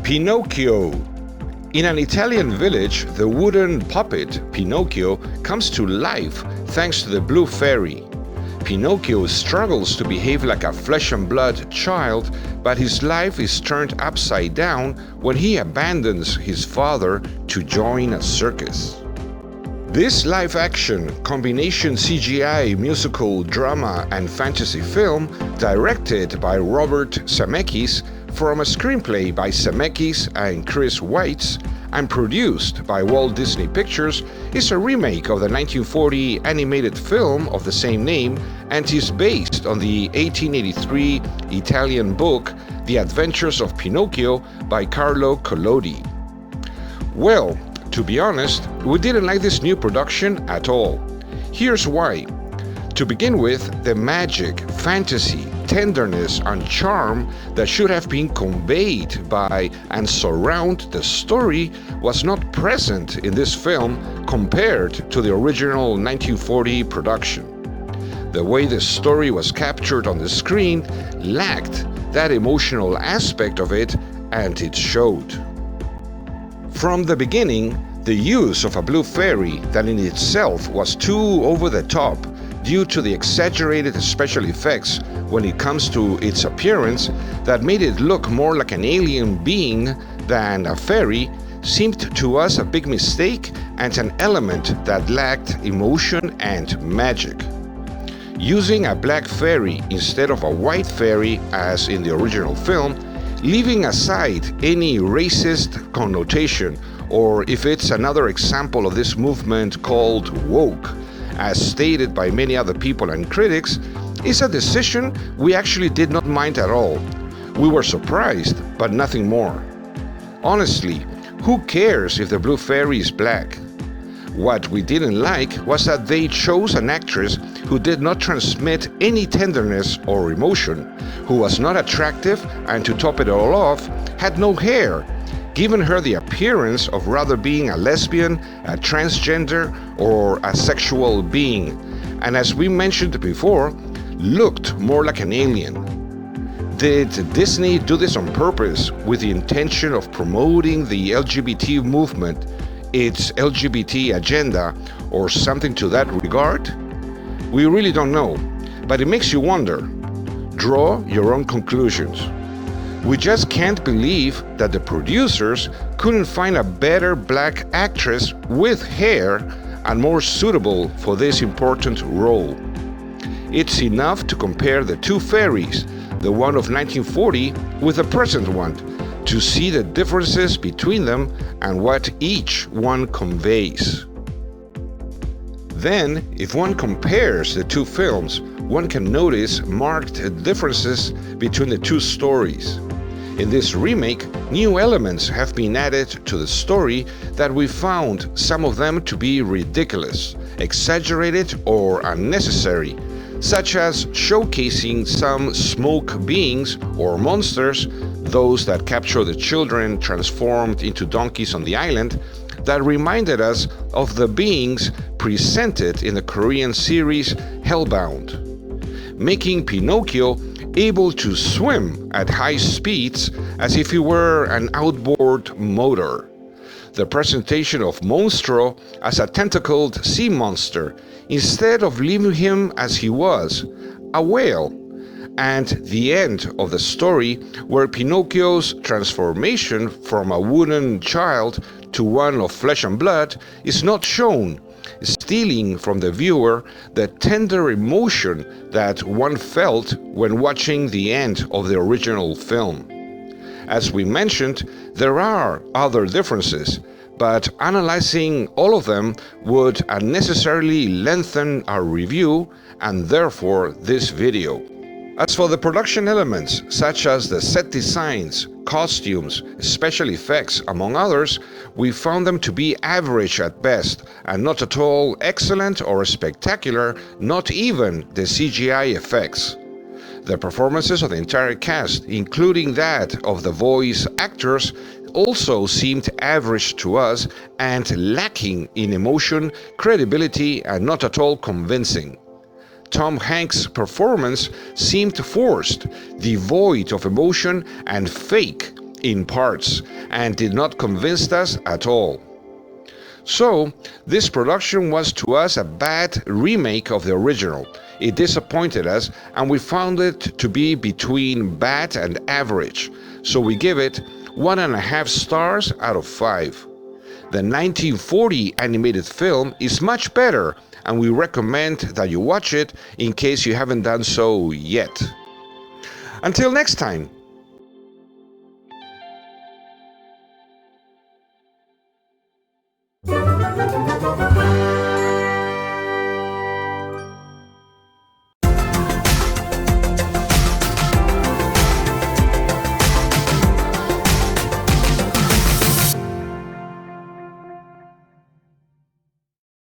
Pinocchio. In an Italian village, the wooden puppet Pinocchio comes to life thanks to the blue fairy. Pinocchio struggles to behave like a flesh and blood child, but his life is turned upside down when he abandons his father to join a circus. This live-action combination CGI musical drama and fantasy film, directed by Robert Zemeckis from a screenplay by Zemeckis and Chris Weitz and produced by Walt Disney Pictures, is a remake of the 1940 animated film of the same name and is based on the 1883 Italian book The Adventures of Pinocchio by Carlo Collodi. Well, to be honest, we didn't like this new production at all. Here's why. To begin with, the magic, fantasy, tenderness, and charm that should have been conveyed by and surround the story was not present in this film compared to the original 1940 production. The way the story was captured on the screen lacked that emotional aspect of it, and it showed. From the beginning, the use of a blue fairy that in itself was too over the top due to the exaggerated special effects when it comes to its appearance that made it look more like an alien being than a fairy seemed to us a big mistake and an element that lacked emotion and magic. Using a black fairy instead of a white fairy as in the original film, leaving aside any racist connotation, or if it's another example of this movement called woke, as stated by many other people and critics, is a decision we actually did not mind at all. We were surprised, but nothing more. Honestly, who cares if the blue fairy is black? What we didn't like was that they chose an actress who did not transmit any tenderness or emotion, who was not attractive, and to top it all off, had no hair, giving her the appearance of rather being a lesbian, a transgender, or a sexual being, and as we mentioned before, looked more like an alien. Did Disney do this on purpose with the intention of promoting the LGBT movement, its LGBT agenda, or something to that regard? We really don't know, but it makes you wonder. Draw your own conclusions. We just can't believe that the producers couldn't find a better black actress with hair and more suitable for this important role. It's enough to compare the two fairies, the one of 1940 with the present one, to see the differences between them and what each one conveys. Then, if one compares the two films, one can notice marked differences between the two stories. In this remake, new elements have been added to the story that we found some of them to be ridiculous, exaggerated, or unnecessary, such as showcasing some smoke beings or monsters, those that capture the children transformed into donkeys on the island, that reminded us of the beings presented in the Korean series Hellbound, making Pinocchio able to swim at high speeds as if he were an outboard motor. The presentation of Monstro as a tentacled sea monster instead of leaving him as he was, a whale. And the end of the story where Pinocchio's transformation from a wooden child to one of flesh and blood is not shown, stealing from the viewer the tender emotion that one felt when watching the end of the original film. As we mentioned, there are other differences, but analyzing all of them would unnecessarily lengthen our review and therefore this video. As for the production elements, such as the set designs, costumes, special effects, among others, we found them to be average at best and not at all excellent or spectacular, not even the CGI effects. The performances of the entire cast, including that of the voice actors, also seemed average to us and lacking in emotion, credibility, and not at all convincing. Tom Hanks' performance seemed forced, devoid of emotion and fake, in parts and did not convince us at all. So, this production was to us a bad remake of the original. It disappointed us, and we found it to be between bad and average. So we give it 1.5 stars out of 5. The 1940 animated film is much better, and we recommend that you watch it in case you haven't done so yet. Until next time.